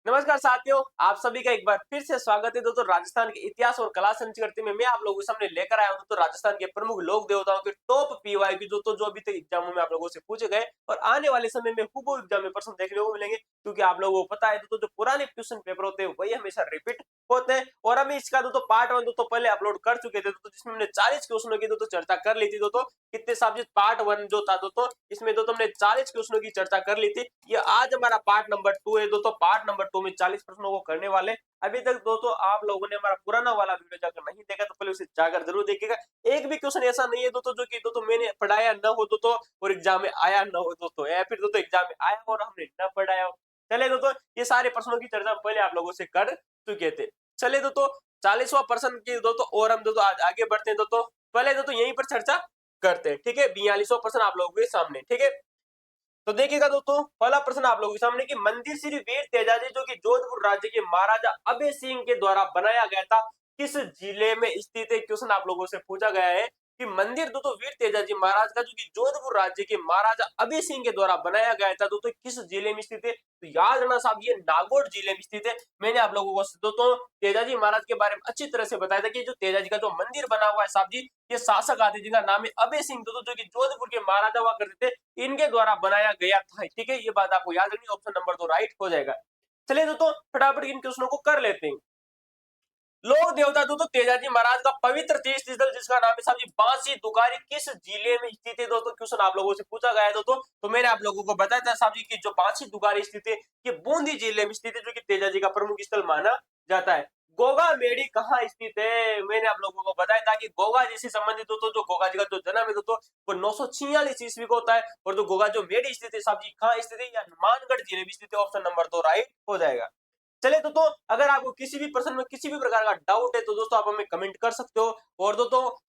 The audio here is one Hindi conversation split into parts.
नमस्कार साथियों, आप सभी का एक बार फिर से स्वागत है। दोस्तों राजस्थान के इतिहास और कला संस्कृति में मैं आप लोगों के सामने लेकर आया हूं तो राजस्थान के प्रमुख लोक देवताओं के टॉप पीवाई की जो अभी तक एग्जामों में आप लोगों से पूछे गए और आने वाले समय में हूबहू एग्जाम में प्रश्न देखने को मिलेंगे, क्योंकि आप लोगों को पता है जो पुराने क्वेश्चन पेपर होते हैं वही हमेशा रिपीट होते हैं। और हम इसका पार्ट वन पहले अपलोड कर चुके थे, जिसमें हमने 40 क्वेश्चनों की चर्चा कर ली थी। कितने सब्जेक्ट पार्ट वन जो था इसमें हमने 40 क्वेश्चनों की चर्चा कर ली थी। ये आज हमारा पार्ट नंबर 2 है। पार्ट नंबर 2 में 40 प्रश्नों को करने वाले। अभी तक आप लोगों ने हमारा पुराना वाला वीडियो जाकर नहीं देखा तो पहले उसे जाकर जरूर देखिएगा। एक भी क्वेश्चन ऐसा नहीं है जो कि मैंने पढ़ाया न हो और एग्जाम में आया न हो या फिर एग्जाम में आया और हमने न पढ़ाया हो। चले ये सारे प्रश्नों की चर्चा पहले आप लोगों से कर चुके थे। चले 40वां प्रश्न की और हम आज आगे बढ़ते हैं। पहले यहीं पर चर्चा करते हैं, ठीक है। 42वां प्रश्न आप लोगों के सामने, ठीक है। तो देखिएगा पहला प्रश्न आप लोगों के सामने कि मंदिर श्री वीर तेजाजी जो कि जोधपुर राज्य के महाराजा अभय सिंह के द्वारा बनाया गया था, किस जिले में स्थित है। क्वेश्चन आप लोगों से पूछा गया है कि मंदिर वीर तेजाजी महाराज का जो कि जोधपुर राज्य के महाराजा अभय सिंह के द्वारा बनाया गया था किस जिले में स्थित है। तो याद रखना साहब, ये नागौर जिले में स्थित है। मैंने आप लोगों को तेजाजी महाराज के बारे में अच्छी तरह से बताया था कि जो तेजाजी का जो मंदिर बना हुआ है साहब जी, ये शासक आदि जिनका नाम है अभय सिंह जो कि जोधपुर के महाराजा हुआ करते थे, इनके द्वारा बनाया गया था, ठीक है। ये बात आपको याद रखनी, ऑप्शन नंबर 2 राइट हो जाएगा। चलिए फटाफट इन क्वेश्चनों को कर लेते हैं। लोक देवता तेजाजी महाराज का पवित्र तीर्थ स्थल जिसका नाम है साहब जी बांसी दुगारी किस जिले में स्थित है। क्वेश्चन आप लोगों से पूछा गया है। तो मैंने आप लोगों को बताया था साहब जी की जो बांसी दुगारी स्थित है ये बूंदी जिले में स्थित है, जो कि तेजाजी का प्रमुख स्थल माना जाता है। गोगा मेड़ी कहाँ स्थित है, मैंने आप लोगों को बताया था कि गोगा जी से संबंधित जो गोगा जी का जो जन्म है वो 946 ईस्वी को होता है। और जो गोगा जो मेड़ी स्थित है साहब जी कहाँ स्थित है, या हनुमानगढ़ जिले में स्थित है। ऑप्शन नंबर 2 राइट हो जाएगा। चले अगर आपको किसी भी प्रश्न में किसी भी प्रकार का डाउट है तो दोस्तों आप हमें कमेंट कर सकते हो। और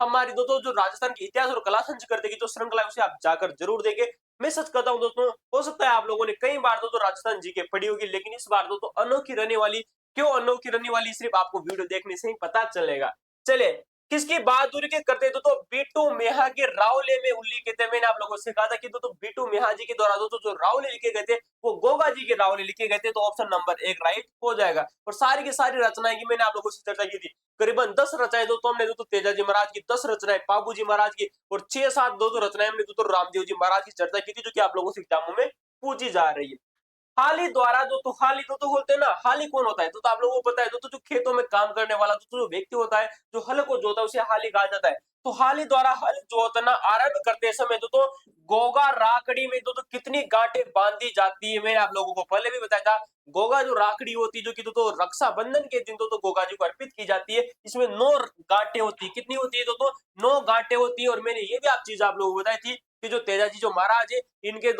हमारी जो राजस्थान के इतिहास और कला संस्कृति की जो श्रृंखला है उसे आप जाकर जरूर देखें। मैं सच कहता हूं दोस्तों, हो सकता है आप लोगों ने कई बार राजस्थान जी के पढ़ी होगी, लेकिन इस बार अनोखी रहने वाली। क्यों अनोखी रहने वाली, सिर्फ आपको वीडियो देखने से ही पता चलेगा। चले किसकी बहादुरी के करते बीटू मेहा के रावले में उल्लिखित है। मैंने आप लोगों से कहा था कि बीटू मेहा जी के द्वारा जो रावले लिखे गए थे वो गोगा जी के रावले लिखे गए थे। तो ऑप्शन नंबर 1 राइट हो जाएगा। और सारी की सारी रचनाएं की मैंने आप लोगों से चर्चा की थी। करीबन 10 रचनाएं हमने तेजाजी महाराज की, 10 रचनाएं बाबू जी महाराज की, और 6-7 रचनाएं हमने रामदेव जी महाराज की चर्चा की थी, जो कि आप लोगों से एग्जामों में पूछी जा रही है। हाली द्वारा हाली बोलते हैं ना, हाली कौन होता है। आप लोगों को पता है जो खेतों में काम करने वाला जो व्यक्ति होता है, जो हल को जोता है, उसे हाली कहा जाता है। तो हाली द्वारा हल जोतना आरंभ करते समय गोगा राकड़ी में कितनी गांठें बांधी जाती है। मैंने आप लोगों को पहले भी बताया था। गोगा जो राकड़ी होती है जो कि रक्षाबंधन के दिन गोगा जी को अर्पित की जाती है, इसमें 9 गांठें होती है। कितनी होती है 9 गांठें होती है। और मैंने ये भी आप चीज आप लोगों को बताई थी कि जो तेजाजी जो महाराज है, इनके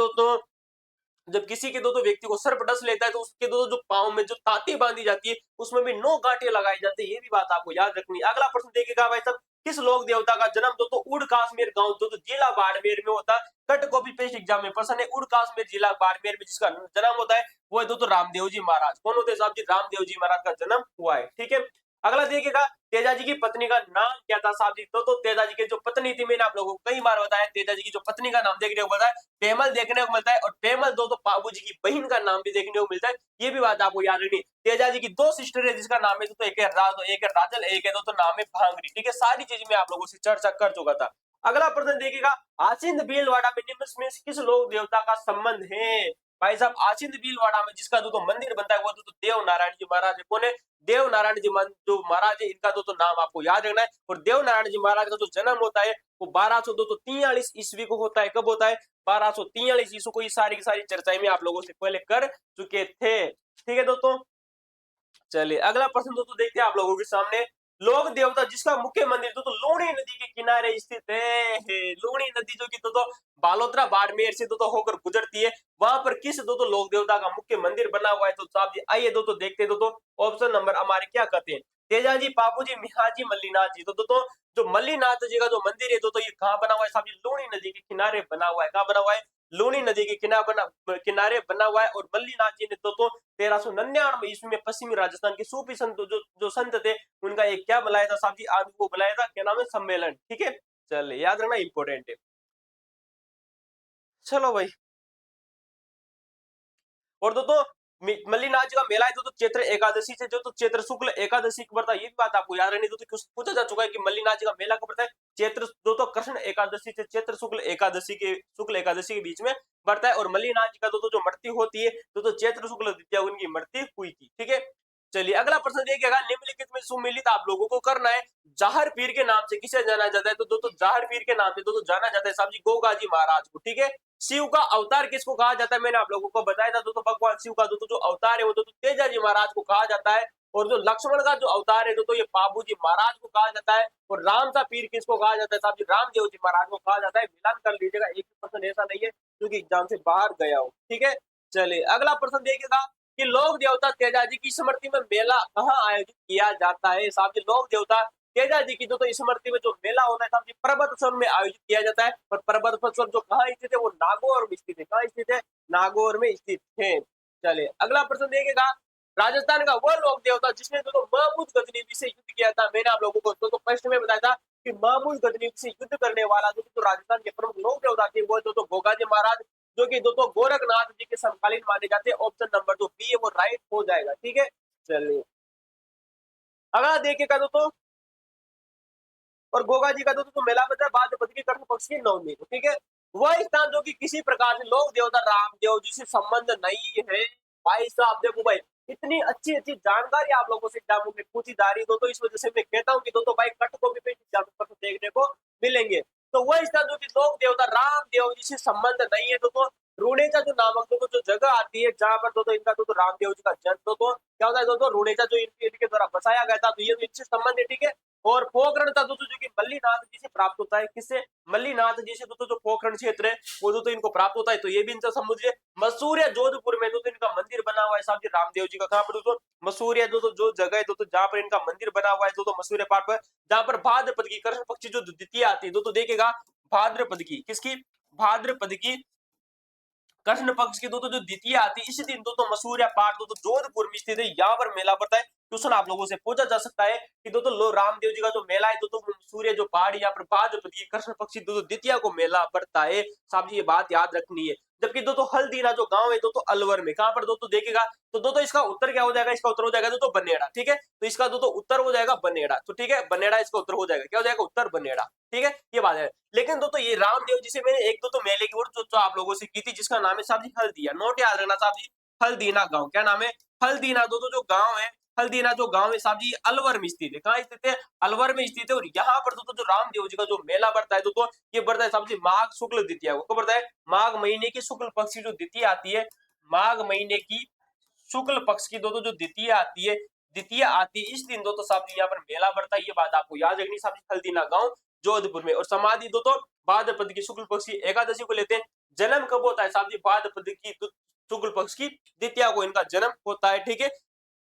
जब किसी के व्यक्ति को सर्प डस लेता है तो उसके जो पांव में जो ताती बांधी जाती है उसमें भी 9 गांठें लगाई जाती है। ये भी बात आपको याद रखनी है। अगला प्रश्न देखिएगा भाई साहब, किस लोक देवता का जन्म उड़ काश्मीर गांव जिला बाड़मेर में होता है। कट कॉपी पेस्ट एग्जाम में प्रश्न है। उड़ काश्मीर जिला बाड़मेर में जिसका जन्म होता है वो है रामदेव जी महाराज। कौन होते हैं साहब जी, रामदेव जी महाराज का जन्म हुआ है, ठीक है। अगला देखिएगा, तेजाजी की पत्नी का नाम क्या था साहब जी। तेजाजी की जो पत्नी थी, मैंने आप लोगों को कई बार बताया, तेजाजी की जो पत्नी का नाम देखने को मिलता है टेमल देखने को मिलता है। और टेमल बाबू जी की बहन का नाम भी देखने को मिलता है। ये भी बात आपको याद रखनी। तेजाजी की 2 सिस्टर है जिसका नाम है एक है राजल, एक है नाम है भांगरी, ठीक है। सारी चीज मैं आप लोगों से चर्चा कर चुका था। अगला प्रश्न देखिएगा, आसिंद भीलवाड़ा में निम्न में किस लोक देवता का संबंध है। भाई साहब, आसिंद भीलवाड़ा में जिसका मंदिर बनता है वो देव नारायण जी महाराज है। कौन है, देव नारायण जी जो महाराज है, इनका नाम आपको याद रखना है। और देव नारायण जी महाराज का जो जन्म होता है वो 1243 ईस्वी को होता है। कब होता है, 1243 ईस्वी को। ये सारी की सारी चर्चाएं में आप लोगों से पहले कर चुके थे, ठीक है दोस्तों। चलिए अगला प्रश्न देखते हैं आप लोगों के सामने। लोक देवता जिसका मुख्य मंदिर लूणी नदी के किनारे स्थित है। लूणी नदी जो कि बालोतरा बाड़मेर से होकर गुजरती है, वहां पर किस लोक देवता का मुख्य मंदिर बना हुआ है। तो साहब जी आइए देखते हैं। ऑप्शन नंबर हमारे क्या कहते हैं, तेजाजी, बापूजी, मिहाजी, मल्लीनाथ जी। जो मल्लीनाथ जी का जो मंदिर है ये कहाँ बना हुआ है साहब जी, लूणी नदी के किनारे बना हुआ है। कहाँ बना हुआ है, लूणी नदी के किनारे बना हुआ है। और मल्लीनाथ जी ने 1399 ईस्वी में पश्चिमी राजस्थान के सूफी संत जो संत थे उनका एक क्या बुलाया था साहब जी, आज वो बुलाया था, क्या नाम है, सम्मेलन, ठीक है। चल याद रखना, इंपॉर्टेंट है। चलो भाई, और मल्लिनाथ जी का मेला है तो चैत्र एकादशी से जो तो चैत्र शुक्ल एकादशी को पड़ता है, ये भी बात आपको याद रहनी तो पूछा जा चुका है कि मल्लिनाथ जी का मेला कब पड़ता है, चैत्र जो तो कृष्ण एकादशी से चैत्र शुक्ल एकादशी के बीच में पड़ता है। और मल्लिनाथ जी का जो मृत्यु होती है तो चैत्र शुक्ल द्वितीया उनकी मृत्यु हुई थी। ठीक है, चलिए अगला प्रश्न देखिएगा, निम्नलिखित में सुमेलित आप लोगों को करना है। जाहर पीर के नाम से किसे जाना जाता है, तो दोस्तों जाहर पीर के नाम से दोस्तों जाना जाता है साहब जी गोगा जी महाराज को। ठीक है, शिव का अवतार किसको कहा जाता है, मैंने आप लोगों को बताया था दोस्तों भगवान शिव का दोस्तों जो अवतार है वो दोस्तों तेजा जी महाराज को कहा जाता है। और जो लक्ष्मण का जो अवतार है दोस्तों ये बाबू जी महाराज को कहा जाता है। और राम का पीर किसको कहा जाता है साहब जी, रामदेव जी महाराज को कहा जाता है। मिलान कर लीजिएगा, एक प्रश्न ऐसा नहीं है क्योंकि एग्जाम से बाहर गया हो। ठीक है, चलिए अगला प्रश्न देखिएगा कि लोक देवता तेजा जी की स्मृति में मेला कहाँ आयोजित किया जाता है साहब जी। लोक देवता तेजा जी की जो तो स्मृति में जो मेला होता है साहब जी पर्वतस्वर में आयोजित किया जाता है। और पर्वतस्वर जो कहाँ स्थित है वो नागौर में स्थित है। कहाँ स्थित है, नागौर में स्थित है। चलिए अगला प्रश्न देखेगा, राजस्थान का वो लोक देवता जिसने जो महमूद गजनवी से युद्ध किया था, मैंने आप लोगों को तो प्रश्न में बताया था कि महमूद गजनवी से युद्ध करने वाला जो राजस्थान के प्रमुख लोक देवता थे वो तो गोगाजी महाराज, जो कि दोस्तों गोरखनाथ जी के समकालीन माने जाते हैं। ऑप्शन नंबर जो बी है वो राइट हो जाएगा। ठीक है, चलिए अगला देखिएगा दोस्तों, और गोगा जी का दोस्तों मेला बता बाद की कृष्ण पक्ष की नवमी को। ठीक है, वह स्थान जो कि किसी प्रकार से लोक देवता रामदेव जी से संबंध नहीं है। भाई साहब देखो भाई, इतनी अच्छी अच्छी जानकारी आप लोगों से एग्जाम में पूछी जा रही तो इस वजह से मैं कहता हूँ कि दोस्तों भाई कट कॉपी पे एग्जाम देखने को मिलेंगे। तो वह स्थान जो कि लोक देवता रामदेव जी से संबंध नहीं है दोस्तों, रूणेचा जो नामक जो जगह आती है जहां पर दोस्तों इनका दोस्तों रामदेव जी का जन्म दोस्तों क्या होता है दोस्तों, रूणेचा जो इनके द्वारा बसाया गया था, तो ये इनसे संबंध है। ठीक है, और पोखरण का दोस्तों जो कि मल्लीनाथ जी से प्राप्त होता है, किससे, मल्लीनाथ जी से दोस्तों जो पोखरण क्षेत्र है वो दोस्तों इनको प्राप्त होता है। तो ये भी इनसे समझिए। मसूरिया जोधपुर में दोस्तों इनका मंदिर बना हुआ है साहब जी रामदेव जी का। कहां पर दोस्तों, मसूरिया दोस्तों जो जगह है दोस्तों जहां पर इनका मंदिर बना हुआ है दोस्तों मसूरिया पहाड़ पर, जहां पर भाद्रपद की कृष्ण पक्ष जो द्वितीय आती है दोस्तों देखिएगा, भाद्रपद की किसकी, भाद्रपद की कृष्ण पक्ष की दोस्तों जो द्वितीय आती है इसी दिन दोस्तों मसूरिया पाठ दोस्तों जोधपुर में स्थित है, यहाँ पर मेला पड़ता है। क्वेश्चन आप लोगों से पूछा जा सकता है कि दोस्तों रामदेव जी का जो मेला है दोस्तों सूर्य जो पहाड़ यहाँ पर भाद्रपद की कृष्ण पक्षी दोस्तों द्वितीय को मेला पड़ता है। साहब जी ये बात याद रखनी है। जबकि दोस्तों हल्दीना जो गांव है दोस्तों अलवर में, कहां पर दोस्तों देखेगा, तो दोस्तों इसका उत्तर क्या हो जाएगा, इसका उत्तर हो जाएगा दोस्तों बनेड़ा। ठीक है, तो इसका दोस्तों उत्तर हो जाएगा बनेड़ा। तो ठीक है, बनेड़ा इसका उत्तर हो जाएगा, क्या हो जाएगा, उत्तर बनेड़ा। ठीक है, ये बात है। लेकिन दोस्तों ये रामदेव जी से मैंने एक दोस्तों मेले की और जो आप लोगों से की थी जिसका नाम है साहब जी हल्दिया, नोट याद रखना साहब जी, हल्दीना गांव, क्या नाम है, हल्दीना दोस्तों जो गांव है, हल्दीना जो गांव है साहब जी अलवर में स्थित है। कहाँ स्थित है, अलवर में स्थित है। और यहाँ पर दोस्तों जो रामदेव जी का जो मेला बढ़ता है दोस्तों ये बढ़ता है साहब जी माघ शुक्ल द्वितीया को। कब बढ़ता है, माघ महीने की शुक्ल पक्ष की जो द्वितीय आती है, माघ महीने की शुक्ल पक्ष की दोस्तों जो द्वितीय आती है, द्वितीय आती है इस दिन दोस्तों साहब जी यहाँ पर मेला बढ़ता है। ये बात आपको याद रखनी साहब जी, हल्दीना गांव जोधपुर में। और समाधि दोस्तों भाद्रपद की शुक्ल पक्ष की एकादशी को लेते हैं। जन्म कब होता है साहब जी, भाद्रपद की शुक्ल पक्ष की द्वितीया को इनका जन्म होता है। ठीक है,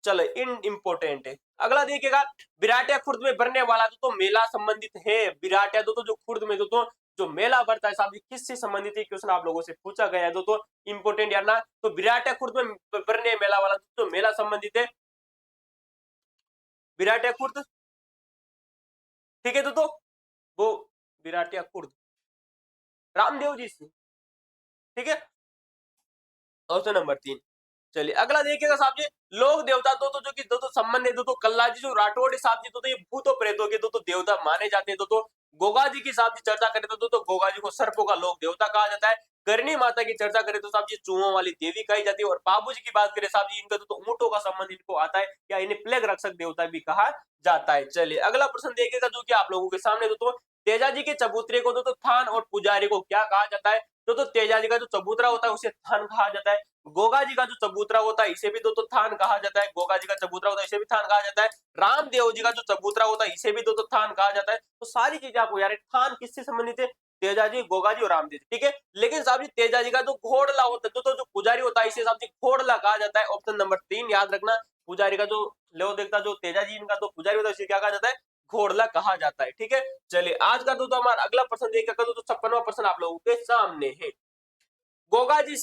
चलो इन इम्पोर्टेंट है। अगला देखिएगा, विराटिया खुर्द में बढ़ने वाला दोस्तों मेला संबंधित है। विराटिया दोस्तों जो खुर्द में दोस्तों जो मेला बढ़ता है साहब किससे संबंधित है, क्वेश्चन आप लोगों से पूछा गया है दोस्तों, इंपोर्टेंट यार ना। तो विराटिया खुर्द में बढ़ने मेला वाला दोस्तों मेला संबंधित है विराटिया खुर्द। ठीक है दोस्तों, वो विराटिया खुर्द रामदेव जी से। ठीक है, ऑप्शन नंबर 3। चलिए अगला देखिएगा साहब जी, लोक देवता दोस्तों जो कि दोस्तों संबंध है दोस्तों कल्ला जी जो राठौड़ है साहब जी दोस्तों ये भूतों प्रेतों के दोस्तों देवता माने जाते हैं। दोस्तों गोगा जी की साहब जी चर्चा करें तो दोस्तों गोगा जी को सर्पों का लोक देवता कहा जाता है। करणी माता की चर्चा करें तो साहब जी चूहों वाली देवी कही जाती है। और बाबू जी की बात करें साहब जी इनका दोस्तों ऊंटों का संबंध इनको आता है, या इन्हें प्लेग रक्षक देवता भी कहा जाता है। चलिए अगला प्रश्न देखिएगा जो कि आप लोगों के सामने दोस्तों, तेजा जी के चबूतरे को दोस्तों थान और पुजारी को क्या कहा जाता है, तो तेजा जी का जो चबूतरा होता है उसे थान कहा जाता है। गोगा जी का जो चबूतरा होता है इसे भी दोस्तों थान कहा जाता है, गोगा जी का चबूतरा होता है इसे भी थान कहा जाता है। रामदेव जी का जो चबूतरा होता है इसे भी दोस्तों थान कहा जाता है। तो सारी चीजें आपको यार थान किससे संबंधित है, तेजा जी, गोगा जी और रामदेव जी। ठीक है, लेकिन साहब जी तेजा जी का जो घोड़ला होता है तो जो पुजारी होता है इसे साहब जी घोड़ला कहा जाता है। ऑप्शन नंबर 3 याद रखना, पुजारी का जो लो देखता जो तेजा जी इनका तो पुजारी होता है इसे क्या कहा जाता है, घोड़ला कहा जाता है। ठीक है, चलिए आज का दोस्तों हमारा अगला प्रश्न देखिएगा तो 56वां प्रश्न आप लोगों के सामने है। गोगा जी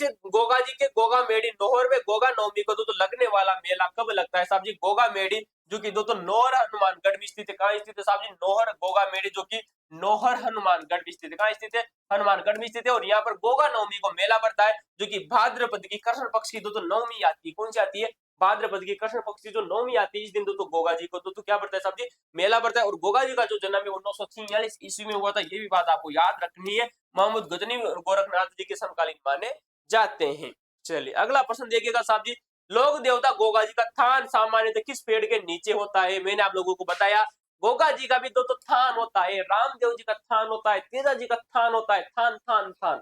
के गोगा मेडी नोहर में गोगा नवमी को तो लगने वाला मेला कब लगता है साहब जी, गोगा मेडी जो कि दोस्तों नोहर हनुमानगढ़ में स्थित है। कहाँ स्थित है साहब जी, नोहर गोगा मेडी जो कि नौहर हनुमानगढ़ में स्थित है। कहाँ स्थित है? हनुमानगढ़ में स्थित है। और यहाँ पर गोगा नवमी को मेला पड़ता है, जो कि भाद्रपद की कृष्ण पक्ष की दोस्तों नवमी आती है। कौन सी आती है? भाद्रपद की कृष्ण पक्ष की जो नवमी आती है, इस दिन दोस्तों गोगा जी को दोस्तों क्या पड़ता है साहब जी? मेला पड़ता है। और गोगा जी का जो जन्म है वो 946 ईस्वी में हुआ था, ये भी बात आपको याद रखनी है। महमूद गजनी और गोरखनाथ जी के समकालीन माने जाते हैं। चलिए अगला प्रश्न देखिएगा साहब जी, लोक देवता गोगा जी का थान सामान्यतः किस पेड़ के नीचे होता है? मैंने आप लोगों को बताया गोगा जी का भी तो थान होता है, रामदेव जी का थान होता है, तेजा जी का थान होता है, थान थान थान।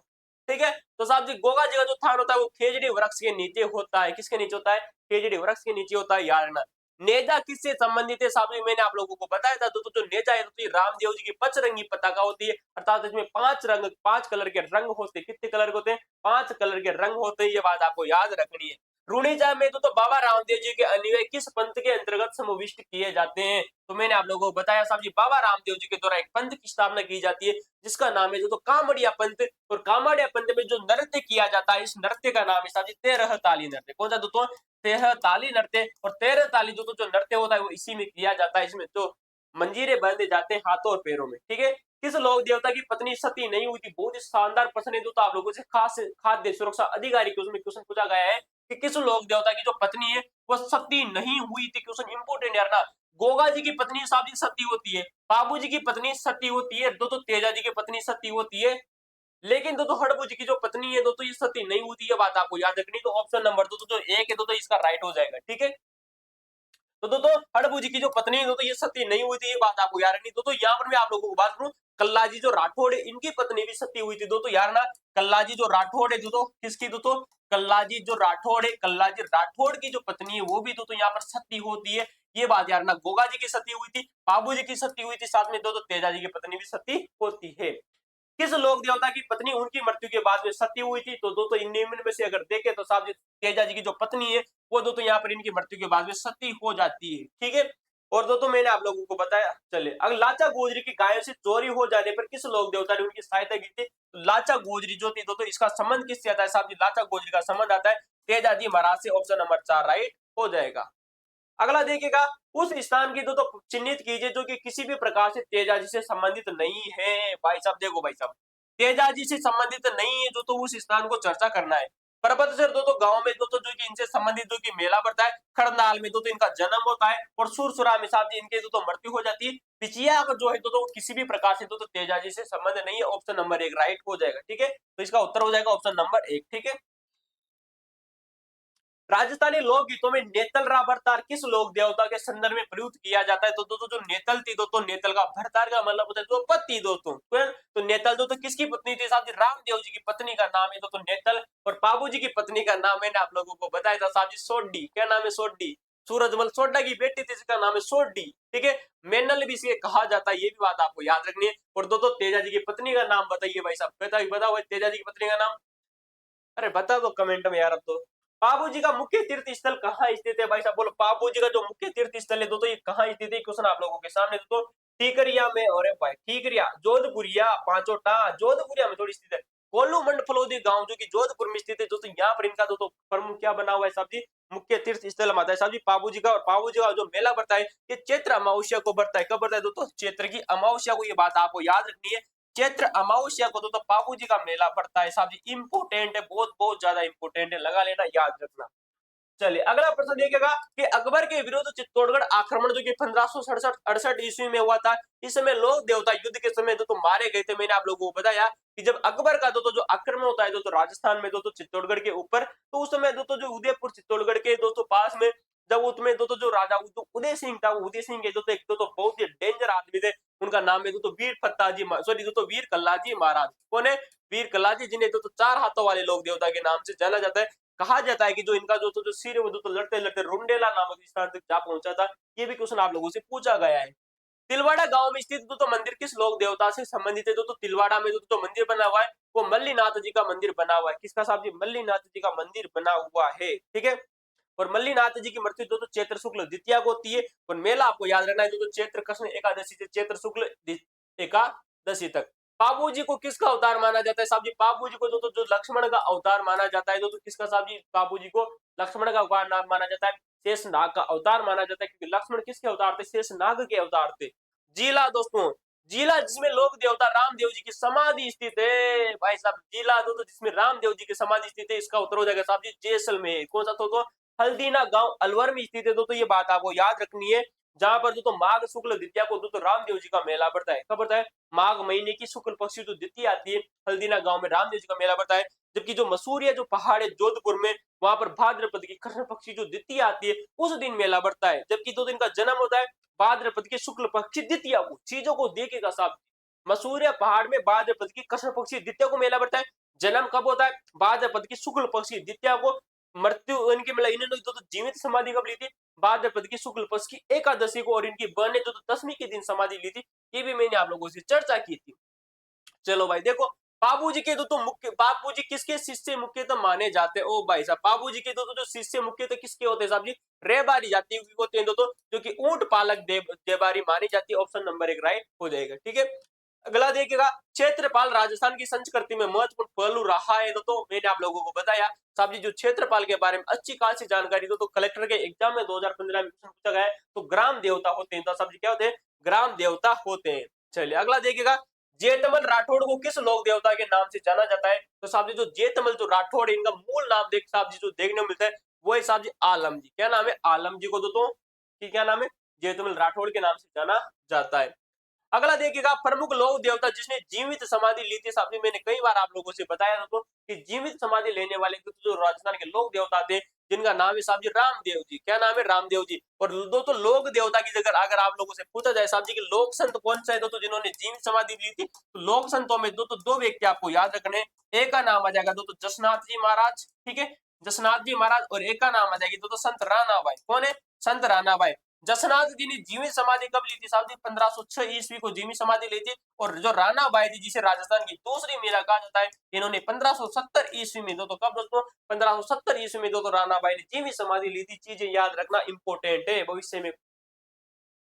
ठीक है, तो साहब जी गोगा जी का जो थान होता है वो खेजड़ी वृक्ष के नीचे होता है। किसके नीचे होता है? खेजड़ी वृक्ष के नीचे होता है, याद रखना। नेजा किससे संबंधित है साहब जी? मैंने आप लोगों को बताया था दोस्तों, जो नेजा है तो रामदेव जी की पचरंगी पताका होती है, अर्थात इसमें 5 कलर के रंग होते हैं। कितने कलर के होते हैं? 5 कलर के रंग होते हैं, ये बात आपको याद रखनी है। रूणीजा में तो बाबा रामदेव जी के अनुयायी किस पंथ के अंतर्गत समाविष्ट किए जाते हैं? तो मैंने आप लोगों को बताया साहब जी, बाबा रामदेव जी के द्वारा एक पंथ की स्थापना की जाती है, जिसका नाम है जो तो कामड़िया पंथ। और कामड़िया पंथ में जो नृत्य किया जाता है, इस नृत्य का नाम है साहब जी तेरह ताली नृत्य। कौन सा दोस्तों? तेरह ताली नृत्य। और तेरह ताली जो नृत्य होता है वो इसी में किया जाता है। इसमें जो मंजीरे बांधे जाते हैं हाथों और पैरों में। ठीक है, किस लोक देवता की पत्नी सती नहीं हुई थी? बहुत ही शानदार प्रश्न है, तो आप लोगों से खास खाद्य सुरक्षा अधिकारी के उसमें क्वेश्चन पूछा गया है कि किस लोक देवता की जो पत्नी है वो सती नहीं हुई थी। क्वेश्चन इंपोर्टेंट यार ना। गोगा जी की पत्नी साहब जी सती होती है, बाबू जी की पत्नी सती होती है, दोस्तों तेजा जी की पत्नी सती होती है, लेकिन दोस्तों हड़बू जी की जो पत्नी है दोस्तों ये सती नहीं होती है, बात आपको याद रखनी। तो ऑप्शन नंबर दोस्तों जो एक है दोस्तों इसका राइट हो जाएगा। ठीक है, तो दोस्तों हड़बू जी की जो पत्नी है दोस्तों ये सती नहीं हुई थी, ये बात आपको याद रखनी। दोस्तों यहाँ पर मैं आप लोगों को बात करूं, कल्लाजी जो राठौड़ है इनकी पत्नी भी सती हुई थी दोस्तों, यार ना। कल्लाजी जो राठौड़ है दोस्तों, किसकी दोस्तों? कल्लाजी जो राठौड़ है, कल्लाजी राठौड़ की जो पत्नी है वो भी दोस्तों यहाँ पर सती होती है, ये बात यार ना। गोगा जी की सती हुई थी, बाबू जी की सती हुई थी, साथ में दोस्तों तेजा जी की पत्नी भी सती होती है। किस लोक देवता की पत्नी उनकी मृत्यु के बाद में सती हुई थी? तो दोस्तों इन निम्न में से अगर देखें तो साहब जी तेजा जी की जो पत्नी है वो दोस्तों यहाँ पर इनकी मृत्यु के बाद में सती हो जाती है। ठीक है, और दोस्तों मैंने आप लोगों को बताया। चले अगर लाचा गोजरी की गायों से चोरी हो जाने पर किस लोक देवता ने उनकी सहायता की थी? तो लाचा गोजरी जो थी दोस्तों इसका संबंध किससे आता है साहब जी? लाचा गोजरी का संबंध आता है तेजा जी महाराज से। ऑप्शन नंबर 4 राइट हो जाएगा। अगला देखिएगा, उस स्थान की तो चिन्हित कीजिए जो कि किसी भी प्रकार से तेजाजी से संबंधित नहीं है। भाई साहब देखो भाई साहब, तेजाजी से संबंधित नहीं है जो तो उस स्थान को चर्चा करना है। परबत से दो तो गांव में दो जो कि इनसे संबंधित जो कि मेला पड़ता है, खड़नाल में दो तो इनका जन्म होता है, और सुरसुरा में साहब जी इनके तो मृत्यु हो जाती है। पिचिया जो है तो किसी भी प्रकार से तो तेजाजी से संबंध नहीं है। ऑप्शन नंबर 1 राइट हो जाएगा। ठीक है, तो इसका उत्तर हो जाएगा ऑप्शन नंबर 1। ठीक है, राजस्थानी लोकगीतों में नेतल रा भरतार किस लोक देवता के संदर्भ में प्रयुक्त किया जाता है? तो दोस्तों जो नेतल थी दोस्तों, नेतल का भरतार का मतलब होता है जो पति दोस्तों। तो नेतल दोस्तों किसकी पत्नी थी साहब जी? रामदेव जी की पत्नी का नाम है दोस्तों नेतल। और बाबू जी की पत्नी का नाम मैंने आप लोगों को बताया था साहब जी सोड्डी। क्या नाम है? सोड्डी। सूरजमल सोड्डा की बेटी थी जिसका नाम है सोड्डी। ठीक है, मेनल भी इसे कहा जाता है, ये भी बात आपको याद रखनी है। और दोस्तों तेजा जी की पत्नी का नाम बताइए भाई साहब, बताओ तेजा जी की पत्नी का नाम। अरे बता दो कमेंट में यार अब तो। बाबू जी का मुख्य तीर्थ स्थल कहाँ स्थित है भाई साहब? बोलो बाबू जी का जो मुख्य तीर्थ स्थल है दोस्तों ये कहाँ स्थित है? क्वेश्चन आप लोगों के सामने दोस्तों ठीकरिया में। और भाई ठीकरिया जोधपुरिया पांचोटा जोधपुरिया में थोड़ी स्थित है। कोल्लू मंड फलोदी गांव जो कि जोधपुर में स्थित है दोस्तों, यहाँ पर इनका दोस्तों प्रमुख क्या बना हुआ है साहब जी? मुख्य तीर्थ स्थल माता है साहब जी बाबू जी का। और बाबू जी का जो मेला बढ़ता है ये चैत्र अमावस्या को बढ़ता है। कब बढ़ता है दोस्तों? चैत्र की अमावस्या को, ये बात आपको याद रखनी है। चैत्र अमावस्या को तो बाबू जी का मेला पड़ता है साहब जी। इंपोर्टेंट है, बहुत बहुत ज्यादा इंपोर्टेंट है, लगा लेना, याद रखना। चलिए अगला प्रश्न देखिएगा कि अकबर के विरुद्ध चित्तौड़गढ़ आक्रमण जो कि 1567-68 ईस्वी में हुआ था, इस समय लोक देवता युद्ध के समय तो मारे गए थे। मैंने आप लोगों को बताया कि जब अकबर का जो आक्रमण होता है तो राजस्थान में चित्तौड़गढ़ के ऊपर, तो उस समय जो उदयपुर चित्तौड़गढ़ के पास में जब उसमें जो राजा उदय सिंह था, वो उदय सिंह के एक बहुत ही डेंजर आदमी थे, उनका नाम है वीर फत्ताजी सॉरी वीर कल्लाजी महाराज। कौन है? वीर कल्लाजी, जिन्हें चार हाथों वाले लोक देवता के नाम से जाना जाता है। कहा जाता है कि जो इनका जो सिर है वो लड़ते लड़ते रुंडेला नामक स्थान तक जा पहुंचा था। ये भी क्वेश्चन आप लोगों से पूछा गया है। तिलवाड़ा गांव में स्थित मंदिर किस लोक देवता से संबंधित है? तिलवाड़ा में मंदिर बना हुआ है वो मल्लीनाथ जी का मंदिर बना हुआ है। किसका साहब जी? मल्लीनाथ जी का मंदिर बना हुआ है। ठीक है, और मल्लीनाथ जी की मृत्यु चैत्र शुक्ल द्वितीया को होती है। और मेला आपको याद रखना है चैत्र कृष्ण एकादशी से चैत्र शुक्ल एकादशी तक। बाबू जी को किसका अवतार माना जाता है साहब जी? बाबू जी को जो लक्ष्मण का अवतार माना जाता है। किसका साहब जी? बाबू जी को लक्ष्मण का अवतार नाम माना जाता है, शेष नाग का अवतार माना जाता है, क्योंकि लक्ष्मण किसके अवतार थे? शेष नाग के अवतार थे। जिला दोस्तों, जिला जिसमें लोक देवता रामदेव जी की समाधि स्थित है भाई साहब, जिला दो तो जिसमें रामदेव जी की समाधि स्थित है, इसका उत्तर हो जाएगा साहब जी जैसलमेर। कौन सा तो हल्दीना गांव अलवर में स्थित है। तो ये बात आपको याद रखनी है। जहां पर तो माघ शुक्ल द्वितीया को तो रामदेव जी का मेला पड़ता है। कब पड़ता है? माघ महीने की शुक्ल पक्ष जो द्वितीया आती है, हल्दीना गांव में रामदेव जी का मेला पड़ता है। जबकि जो मसूरिया जो पहाड़ है जोधपुर में, वहां पर भाद्रपद की कृष्ण पक्षी जो द्वितीय आती है उस दिन मेला बढ़ता है। जबकि 2 दिन का जन्म होता है भाद्रपद के शुक्ल पक्ष द्वितीया को। चीजों को देखेगा साहब, मसूरिया पहाड़ में भाद्रपद की कृष्ण पक्षी द्वितीया को मेला बढ़ता है। जन्म कब होता है? भाद्रपद की शुक्ल पक्षी द्वितीया को। मृत्यु इनकी मतलब इन्होंने तो जीवित समाधि कब ली थी? भाद्रपद की शुक्ल पक्ष की एकादशी को। और इनकी बहन ने तो 10वीं के दिन समाधि ली थी। ये भी मैंने आप लोगों से चर्चा की थी। चलो भाई देखो, बाबूजी के तो मुख्य, बाबूजी किसके शिष्य मुख्य तो माने जाते हैं? ओ भाई साहब, बाबूजी के जो शिष्य मुख्य तो किसके होते हैं साहब जी? रेबारी जाति के होते हैं तो जो कि ऊंट पालक देबारी मानी जाती है। ऑप्शन नंबर 1 राइट हो जाएगा। ठीक है, अगला देखिएगा, क्षेत्रपाल राजस्थान की संस्कृति में महत्वपूर्ण पहलू रहा है। तो मैंने आप लोगों को बताया साहब जी, जो क्षेत्रपाल के बारे में अच्छी खासी जानकारी तो कलेक्टर के एग्जाम में 2015 में क्वेश्चन पूछा गया है। तो ग्राम देवता होते हैं। तो साहब जी क्या होते हैं? ग्राम देवता होते हैं। चलिए अगला देखिएगा, जेतमल राठौड़ को किस लोक देवता के नाम से जाना जाता है? तो साहब जी जो जेतमल जो राठौड़, इनका मूल नाम देख साहब जी जो देखने को मिलता है वो है साहब जी आलम जी। क्या नाम है? आलम जी को दोस्तों की क्या नाम है? जेतमल राठौड़ के नाम से जाना जाता है। अगला देखिएगा, प्रमुख लोक देवता जिसने जीवित समाधि ली थी। साहब जी मैंने कई बार आप लोगों से बताया दोस्तों कि जीवित समाधि लेने वाले जो राजस्थान के लोक देवता थे, जिनका नाम है साहब जी रामदेव जी। क्या नाम है? रामदेव जी। और दोस्तों लोक देवता की जगह अगर आप लोगों से पूछा जाए साहब जी कि लोक संत कौन सा है दोस्तों जिन्होंने जीवित समाधि ली थी, तो लोक संतों में दोस्तों 2 व्यक्ति आपको याद रखने। एक का नाम आ जाएगा दोस्तों जसनाथ जी महाराज। ठीक है, जसनाथ जी महाराज। और एक का नाम आ जाएगी दोस्तों संत राणा भाई। कौन है? संत राणा भाई। जसनाथ जी ने जीवित समाधि कब ली थी साहब जी? 1506 ईस्वी को जीवित समाधि ली थी। और जो राणा बाई थी, जिसे राजस्थान की दूसरी मीरा कहा जाता है, इन्होंने 1570 ईस्वी में दोस्तों, कब दोस्तों? 1570 ईस्वी में दोस्तों राणा बाई ने जीवित समाधि ली थी। चीजें याद रखना इंपॉर्टेंट है, भविष्य में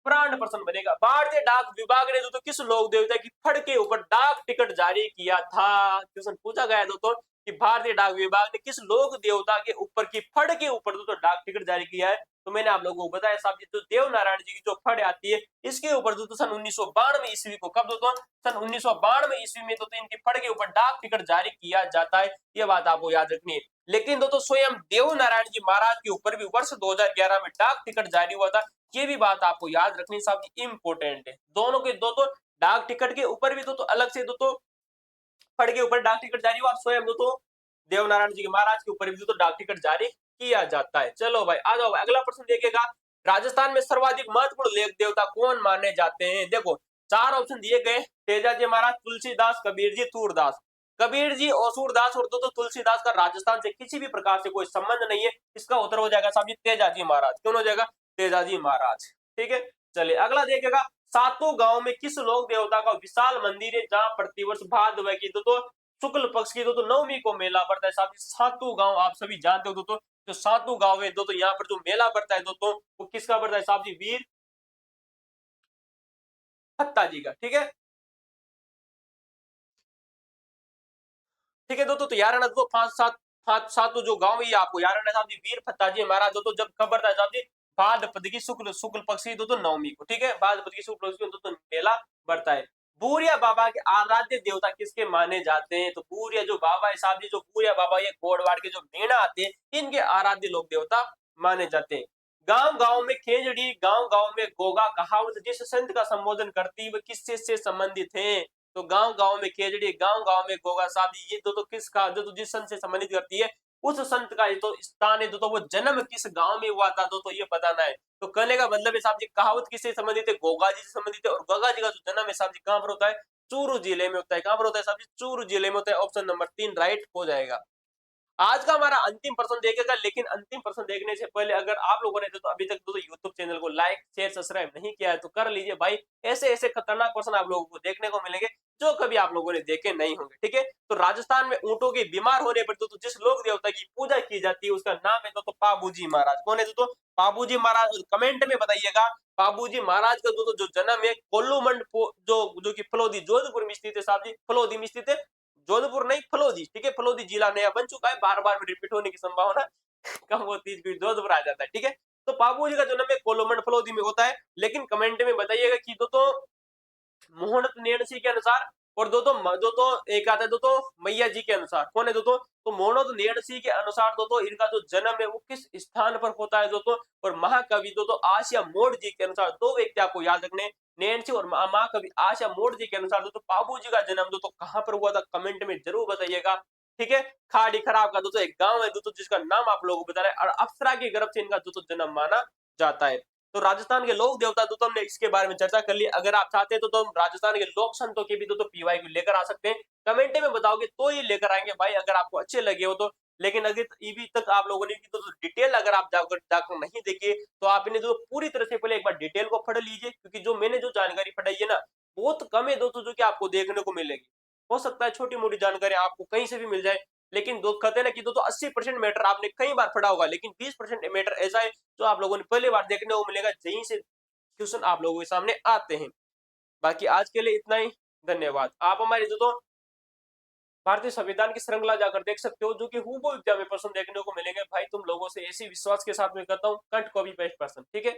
प्राण प्रसन्न बनेगा। भारतीय डाक विभाग ने दोस्तों किस लोक देवता की फड़ के ऊपर डाक टिकट जारी किया था? क्वेश्चन पूछा गया दोस्तों कि भारतीय डाक विभाग ने किस लोक देवता के ऊपर की फड़ के ऊपर दोस्तों डाक टिकट जारी किया है? तो मैंने आप लोगों को बताया साहब जी, तो देव नारायण जी की जो फड़ आती है इसके ऊपर दोस्तों सन 1992 ईस्वी को, कब दोस्तों? सन 1992 ईस्वी में दोस्तों इनकी फड़ के ऊपर डाक टिकट जारी किया जाता है। ये बात आपको याद रखनी है। लेकिन दोस्तों स्वयं देव नारायण जी महाराज के ऊपर भी वर्ष 2011 में डाक टिकट जारी हुआ था। ये भी बात आपको याद रखनी साहब जी, इंपॉर्टेंट है। दोनों के दो तो डाक टिकट के ऊपर भी तो अलग से तो फड़ के ऊपर डाक टिकट जारी हुआ, स्वयं तो देवनारायण जी के महाराज के ऊपर भी तो डाक टिकट जारी किया जाता है। चलो भाई आ जाओ, अगला प्रश्न देखिएगा, राजस्थान में सर्वाधिक महत्वपूर्ण लेख देवता कौन माने जाते हैं? देखो 4 ऑप्शन दिए गए, तेजाजी महाराज, तुलसीदास, कबीर जी, सूरदास। कबीर जी और सूरदास और तो तुलसीदास का राजस्थान से किसी भी प्रकार से कोई संबंध नहीं है। इसका उत्तर हो जाएगा साहब जी तेजाजी महाराज। कौन हो जाएगा? तेजाजी महाराज। ठीक है, चलिए अगला देखिएगा, सातों गांव में किस लोक देवता का विशाल मंदिर है जहां प्रतिवर्ष भाद्रपद की तो शुक्ल पक्ष की तो नवमी को मेला पड़ता है? साथ ही सातों गांव आप सभी जानते हो दोस्तों, जो सातों गांव है दोस्तों यहाँ पर जो मेला पड़ता है दोस्तों वो किसका पड़ता है साहब जी? वीर हत्ता जी का। ठीक है, ठीक है दोस्तों, तो यार ना दोस्तों 5 7 जो गांव है आपको यार ना साहब जी, वीर फत्ता जी महाराज दोस्तों जब खबर था साहब जी भाद्रपद की शुक्ल शुक्ल पक्ष की दोस्तों नवमी को। ठीक है, भाद्रपद की शुक्ल पक्ष की दोस्तों मेला बढ़ता है। बूरिया बाबा के आराध्य देवता किसके माने जाते हैं? तो बूरिया जो बाबा है साहब जी, जो बूरिया बाबा ये गोड़वाड़ के जो मेणा आते हैं इनके आराध्य लोक देवता माने जाते हैं। गांव गांव में खेजड़ी, गांव गांव में गोगा कहावत जिस संत का संबोधन करती है वह किससे से संबंधित है? तो गांव गांव में खेजड़ी, गांव गांव में गोगा शादी, ये दो तो किसका जो जिस संत से संबंधित करती है उस संत का ये तो स्थान है तो वो जन्म किस गांव में हुआ था तो ये बताना है। तो कहने का मतलब है साहब जी कहावत किससे संबंधित है? गोगा जी से संबंधित है। और गोगा जी का जो जन्म है साहब जी कहां पर होता है? चूरू जिले में होता है। कहां पर होता है साहब जी? चूरू जिले में होता है। ऑप्शन नंबर 3 राइट हो जाएगा। आज का हमारा अंतिम प्रश्न देखेगा, लेकिन अंतिम प्रश्न देखने से पहले अगर आप लोगों ने तो अभी तक तो यूट्यूब चैनल को लाइक शेयर सब्सक्राइब नहीं किया है तो कर लीजिए भाई। ऐसे ऐसे खतरनाक प्रश्न आप लोगों को देखने को मिलेंगे जो कभी आप लोगों ने देखे नहीं होंगे। ठीक है, तो राजस्थान में ऊंटों के बीमार होने पर तो जिस लोक देवता की पूजा की जाती है उसका नाम है तो पाबूजी महाराज। कौन है तो पाबूजी महाराज? कमेंट में बताइएगा। पाबूजी महाराज का जो जन्म है कोल्लूमंड जो कि फलोदी जोधपुर में स्थित है साहब जी, फलोदी में स्थित है। जोधपुर नहीं, फलोदी। ठीक है, फलोदी जिला नया बन चुका है, बार बार रिपीट होने की संभावना कम होती है, जोधपुर आ जाता है। ठीक है, तो बाबू जी का जन्म है कोलोमंड फलोदी में होता है। लेकिन कमेंट में बताइएगा कि तो मोहनत नेणसी के अनुसार, और दो तो एक आता है दो तो मैया जी के अनुसार। कौन है दो तो मोहनत नेणसी के अनुसार दो तो इनका जो जन्म है वो किस स्थान पर होता है दो तो, और महाकवि दो तो आसिया मोड़ जी के अनुसार, दो व्यक्ति आपको याद रखने, नैन्सी और महाकवि आसिया मोड़ जी के अनुसार दो तो बाबू जी का जन्म दो तो कहां पर हुआ था, कमेंट में जरूर बताइएगा। ठीक है, खाड़ी खराब का दो तो एक गांव है दो तो जिसका नाम आप लोगों को बता रहे हैं, और अप्सरा के गर्भ से इनका दो तो जन्म माना जाता है। तो राजस्थान के लोक देवता तो हमने इसके बारे में चर्चा कर ली। अगर आप चाहते हैं तो हम राजस्थान के लोक संतों के भी तो पीवाईक्यू लेकर आ सकते हैं। कमेंट में बताओगे तो ये लेकर आएंगे भाई, अगर आपको अच्छे लगे हो तो। लेकिन अगर अभी तक आप लोगों ने तो डिटेल अगर आप जाकर नहीं देखिए तो आप इन्हें जो पूरी तरह से पहले एक बार डिटेल को पढ़ लीजिए, क्योंकि जो मैंने जो जानकारी पढ़ाई है ना बहुत कम है दोस्तों जो कि आपको देखने को मिलेगी। हो सकता है छोटी मोटी जानकारी आपको कहीं से भी मिल जाए, लेकिन दो कहते हैं ना कि तो 80% मैटर आपने कई बार पढ़ा होगा, लेकिन 20% मैटर ऐसा है जो आप लोगों ने पहली बार देखने को मिलेगा, यहीं से क्वेश्चन आप लोगों के सामने आते हैं। बाकी आज के लिए इतना ही, धन्यवाद। आप हमारे जो भारतीय संविधान की श्रृंखला जाकर देख सकते हो, जो कि हूबहू एग्जाम में प्रश्न देखने को मिलेंगे। भाई तुम लोगों से ऐसी विश्वास के साथ मैं करता हूँ, कंट कॉपी पेस्ट पर्सन। ठीक है।